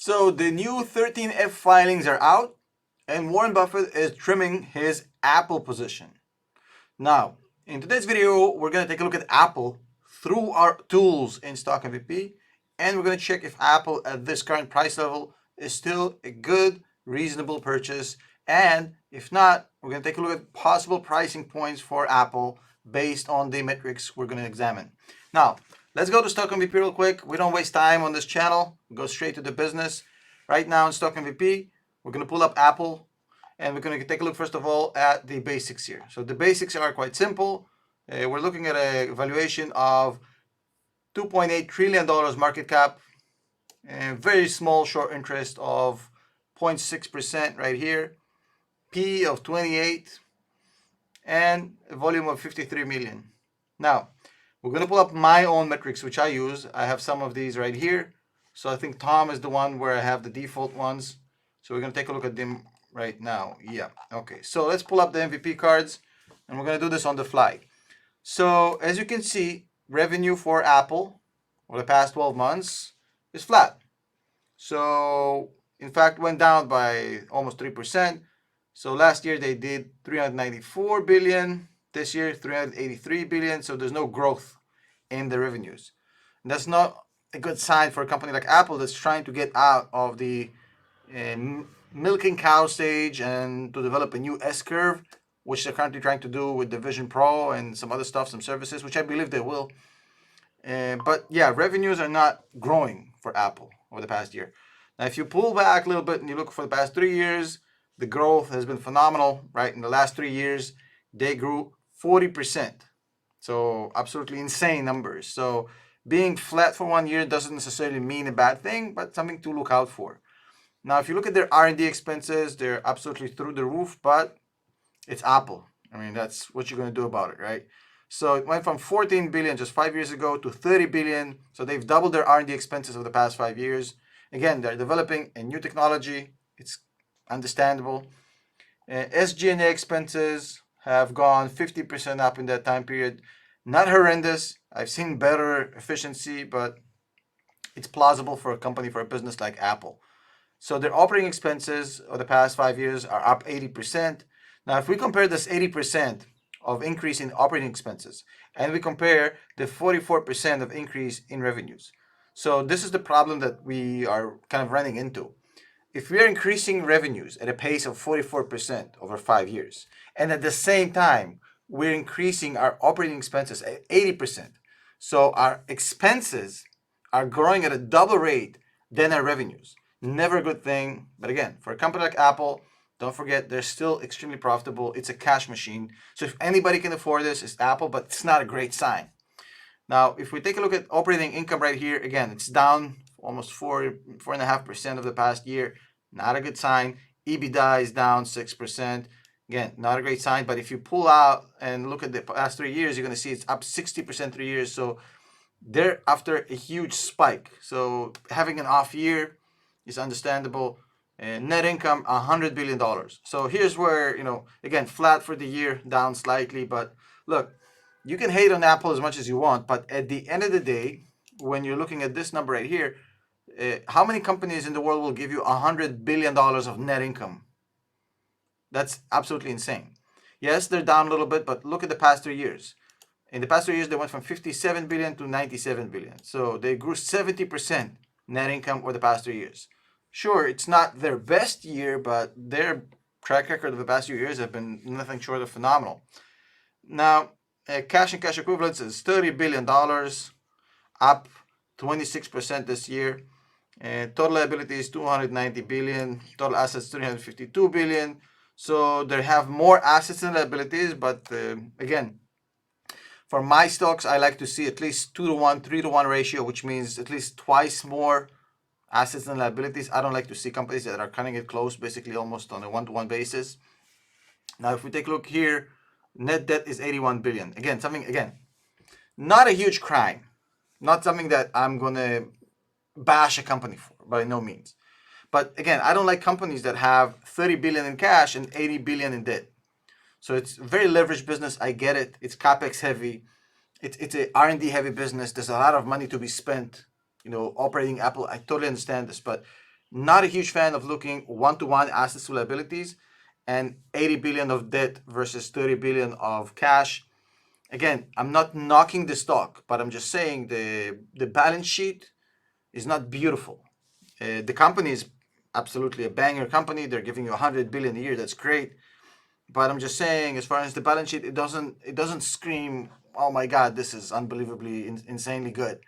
So the new 13F filings are out, and Warren Buffett is trimming his Apple position. Now, in today's video, we're going to take a look at Apple through our tools in StockMVP, and we're going to check if Apple at this current price level is still a good, reasonable purchase. And if not, we're going to take a look at possible pricing points for Apple based on the metrics we're going to examine. Now, let's go to StockMVP real quick. We don't waste time on this channel. We go straight to the business. Right now in StockMVP, we're going to pull up Apple, and we're going to take a look first of all at the basics here. So the basics are quite simple. We're looking at a valuation of $2.8 trillion market cap, and very small short interest of 0.6% right here, P of 28, and a volume of 53 million. Now, we're going to pull up my own metrics, which I use. I have some of these right here. So I think Tom is the one where I have the default ones. So we're going to take a look at them right now. Yeah, okay. So let's pull up the MVP cards, and we're going to do this on the fly. So as you can see, revenue for Apple over the past 12 months is flat. So in fact, went down by almost 3%. So last year they did 394 billion. This year 383 billion. So there's no growth in the revenues. And that's not a good sign for a company like Apple that's trying to get out of the milking cow stage and to develop a new S-curve, which they're currently trying to do with the Vision Pro and some other stuff, some services, which I believe they will. But yeah, revenues are not growing for Apple over the past year. Now, if you pull back a little bit and you look for the past 3 years, the growth has been phenomenal, right? In the last 3 years, they grew 40%. So absolutely insane numbers. So being flat for 1 year doesn't necessarily mean a bad thing, but something to look out for. Now, if you look at their R&D expenses, they're absolutely through the roof, but it's Apple. I mean, that's what you're going to do about it, right? So it went from 14 billion just 5 years ago to 30 billion. So they've doubled their R&D expenses over the past 5 years. Again, they're developing a new technology. It's understandable. SG&A expenses have gone 50% up in that time period. Not horrendous. I've seen better efficiency, but it's plausible for a company, for a business like Apple. So their operating expenses over the past 5 years are up 80%. Now, if we compare this 80% of increase in operating expenses and we compare the 44% of increase in revenues. So this is the problem that we are kind of running into. If we are increasing revenues at a pace of 44% over 5 years, and at the same time, we're increasing our operating expenses at 80%. So our expenses are growing at a double rate than our revenues. Never a good thing. But again, for a company like Apple, don't forget, they're still extremely profitable. It's a cash machine. So if anybody can afford this, it's Apple, but it's not a great sign. Now, if we take a look at operating income right here, again, it's down almost 4.5% of the past year. Not a good sign. EBITDA is down 6%. Again, not a great sign. But if you pull out and look at the past 3 years, you're going to see it's up 60% 3 years. So they're after a huge spike. So having an off year is understandable. And net income, $100 billion. So here's where, again, flat for the year, down slightly. But look, you can hate on Apple as much as you want. But at the end of the day, when you're looking at this number right here, how many companies in the world will give you $100 billion of net income? That's absolutely insane. Yes, they're down a little bit, but look at the past 3 years. In the past 3 years, they went from 57 billion to 97 billion. So they grew 70% net income over the past 3 years. Sure, it's not their best year, but their track record of the past few years have been nothing short of phenomenal. Now, cash and cash equivalents is $30 billion, up 26% this year. Total liabilities, 290 billion. Total assets, 352 billion. So they have more assets than liabilities, but again, for my stocks, I like to see at least 2-to-1, 3-to-1 ratio, which means at least twice more assets and liabilities. I don't like to see companies that are cutting it close, basically almost on a 1-to-1 basis. Now, if we take a look here, net debt is 81 billion. Again, not a huge crime. Not something that I'm going to bash a company for, by no means. But again, I don't like companies that have 30 billion in cash and 80 billion in debt. So it's a very leveraged business. I get it. It's CapEx heavy. It's a R&D heavy business. There's a lot of money to be spent, operating Apple. I totally understand this, but Not a huge fan of looking one-to-one assets to liabilities and 80 billion of debt versus 30 billion of cash. Again, I'm not knocking the stock, but I'm just saying the balance sheet is not beautiful. The company is absolutely a banger company. They're giving you 100 billion a year. That's great. But I'm just saying, as far as the balance sheet, it doesn't scream, oh my God, this is unbelievably insanely good.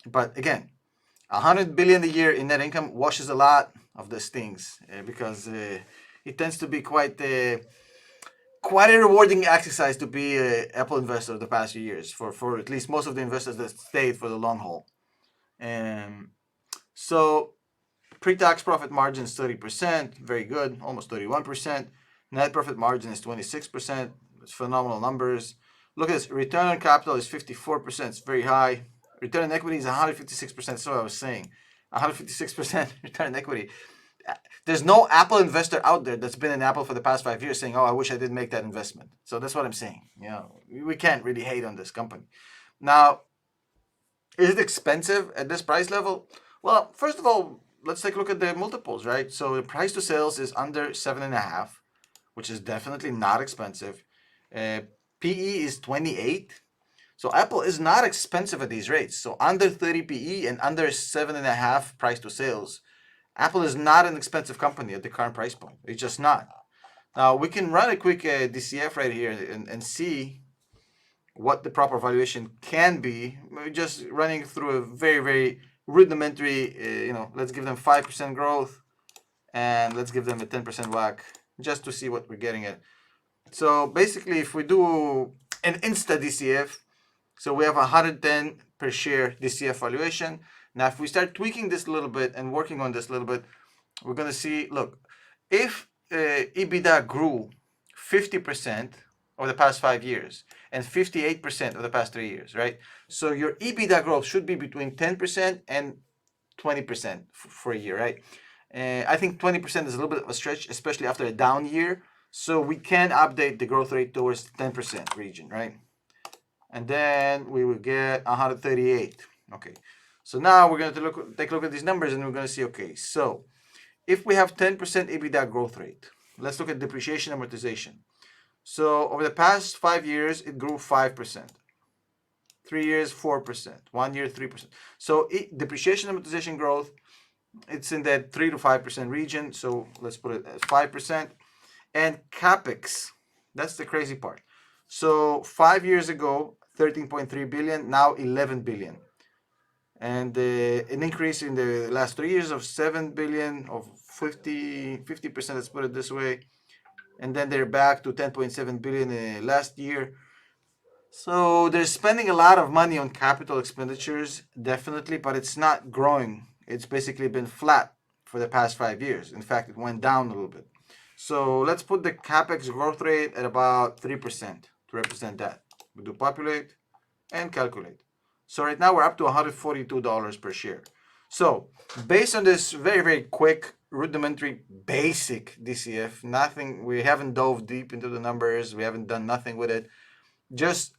But again, 100 billion a year in net income washes a lot of these things because it tends to be quite a rewarding exercise to be an Apple investor the past few years for at least most of the investors that stayed for the long haul. So pre-tax profit margin is 30%, very good, almost 31%. Net profit margin is 26%. It's phenomenal numbers. Look at this, return on capital is 54%. It's very high. Return on equity is 156%. That's what I was saying. 156% return on equity. There's no Apple investor out there that's been in Apple for the past 5 years saying, oh, I wish I didn't make that investment. So that's what I'm saying. We can't really hate on this company. Now, is it expensive at this price level? Well, first of all, let's take a look at the multiples, right? So the price to sales is under 7.5, which is definitely not expensive. PE is 28. So Apple is not expensive at these rates. So under 30 PE and under 7.5 price to sales, Apple is not an expensive company at the current price point. It's just not. Now we can run a quick DCF right here and see what the proper valuation can be. We're just running through a very, very rudimentary, let's give them 5% growth and let's give them a 10% WACC just to see what we're getting at. So basically, if we do an Insta DCF, so we have 110 per share DCF valuation. Now, if we start tweaking this a little bit and working on this a little bit, we're going to see, look, if EBITDA grew 50% over the past 5 years and 58% over the past 3 years, right? So your EBITDA growth should be between 10% and 20% for a year, right? I think 20% is a little bit of a stretch, especially after a down year. So we can update the growth rate towards the 10% region, right? And then we will get 138. Okay. So now we're going to take a look at these numbers and we're going to see, okay, so if we have 10% EBITDA growth rate, let's look at depreciation amortization. So over the past 5 years, it grew 5%. 3 years, 4%. 1 year, 3%. So depreciation amortization growth, it's in that 3 to 5% region. So let's put it at 5%. And CapEx, that's the crazy part. So 5 years ago, 13.3 billion, now 11 billion. And an increase in the last 3 years of 7 billion, of 50%, let's put it this way. And then they're back to 10.7 billion last year. So they're spending a lot of money on capital expenditures, definitely, but it's not growing. It's basically been flat for the past 5 years. In fact, it went down a little bit. So let's put the CapEx growth rate at about 3% to represent that. We do populate and calculate. So right now we're up to $142 per share. So based on this very, very quick, rudimentary, basic DCF, we haven't dove deep into the numbers. We haven't done nothing with it. Just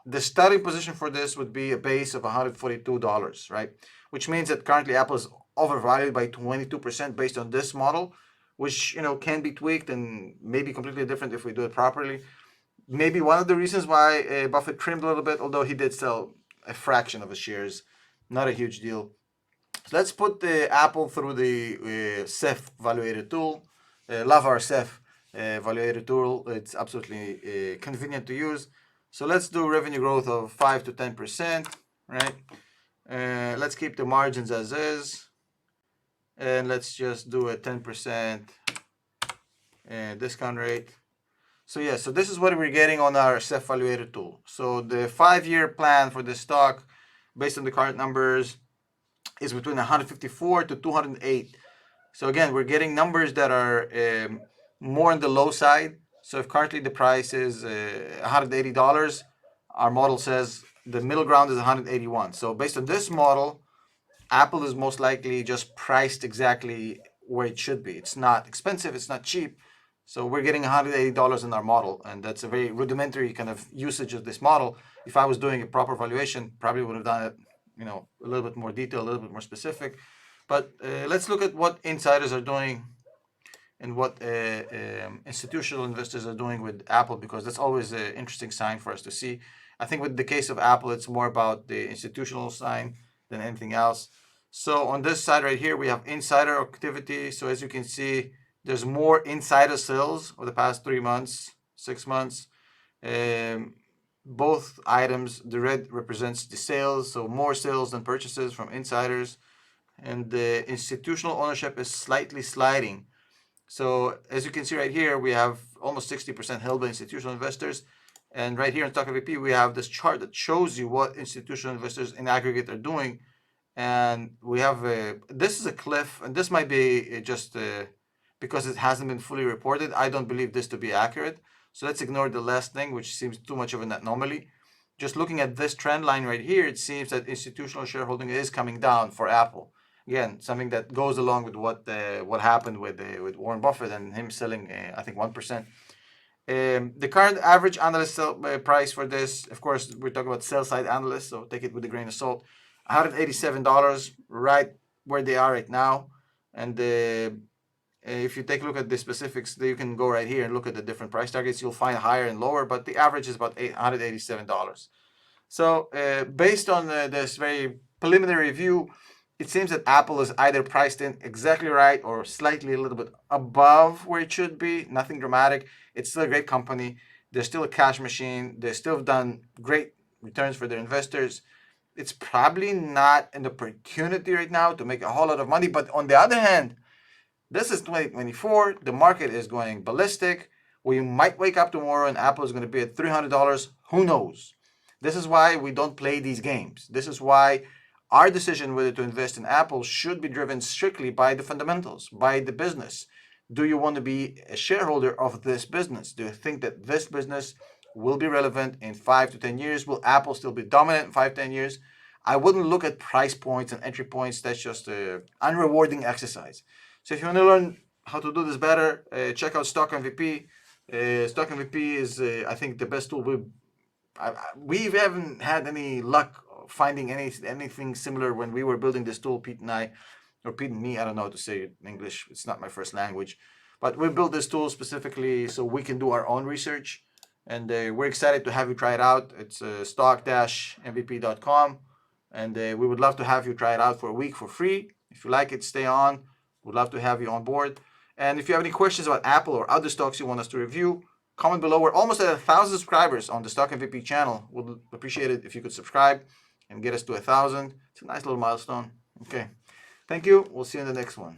the starting position for this would be a base of $142, right? Which means that currently Apple is overvalued by 22% based on this model, which can be tweaked and maybe completely different if we do it properly. Maybe one of the reasons why Buffett trimmed a little bit, although he did sell a fraction of his shares, not a huge deal. So let's put the Apple through the CEF valuator tool. Love our CEF valuator tool. It's absolutely convenient to use. So let's do revenue growth of 5 to 10%, right? Let's keep the margins as is. And let's just do a 10% discount rate. So yeah, so this is what we're getting on our CEF valuator tool. So the 5-year plan for this stock, based on the current numbers, is between 154 to 208. So again, we're getting numbers that are more on the low side. So if currently the price is $180, our model says the middle ground is 181. So based on this model, Apple is most likely just priced exactly where it should be. It's not expensive, it's not cheap. So we're getting $180 in our model, and that's a very rudimentary kind of usage of this model. If I was doing a proper valuation, probably would have done it, a little bit more detailed, a little bit more specific. But let's look at what insiders are doing and what institutional investors are doing with Apple, because that's always an interesting sign for us to see. I think with the case of Apple, it's more about the institutional sign than anything else. So on this side right here, we have insider activity. So as you can see, there's more insider sales over the past 3 months, 6 months. Both items, the red represents the sales, so more sales than purchases from insiders, and the institutional ownership is slightly sliding. So as you can see right here, we have almost 60% held by institutional investors. And right here in StockMVP, we have this chart that shows you what institutional investors in aggregate are doing. And we have this is a cliff, and this might be just because it hasn't been fully reported. I don't believe this to be accurate. So let's ignore the last thing, which seems too much of an anomaly. Just looking at this trend line right here, it seems that institutional shareholding is coming down for Apple. Again, something that goes along with what happened with Warren Buffett and him selling, I think 1%. The current average analyst sell, price for this, of course, we're talking about sell side analysts, so take it with a grain of salt. $187, right where they are right now. And if you take a look at the specifics, you can go right here and look at the different price targets. You'll find higher and lower, but the average is about $187. So based on this very preliminary review, it seems that Apple is either priced in exactly right or slightly a little bit above where it should be. Nothing dramatic. It's still a great company. They're still a cash machine. They still have done great returns for their investors. It's probably not an opportunity right now to make a whole lot of money. But on the other hand, this is 2024. The market is going ballistic. We might wake up tomorrow and Apple is going to be at $300. Who knows? This is why we don't play these games. This is why our decision whether to invest in Apple should be driven strictly by the fundamentals, by the business. Do you want to be a shareholder of this business? Do you think that this business will be relevant in 5 to 10 years? Will Apple still be dominant in 5, 10 years? I wouldn't look at price points and entry points. That's just an unrewarding exercise. So if you want to learn how to do this better, check out StockMVP. StockMVP is, I think, the best tool. We haven't had any luck finding anything similar when we were building this tool, Pete and I, or Pete and me. I don't know how to say it in English. It's not my first language. But we built this tool specifically so we can do our own research. And we're excited to have you try it out. It's stock-mvp.com. And we would love to have you try it out for a week for free. If you like it, stay on. We'd love to have you on board. And if you have any questions about Apple or other stocks you want us to review, comment below. We're almost at 1,000 subscribers on the StockMVP channel. We'd appreciate it if you could subscribe and get us to 1,000. It's a nice little milestone. Okay. Thank you. We'll see you in the next one.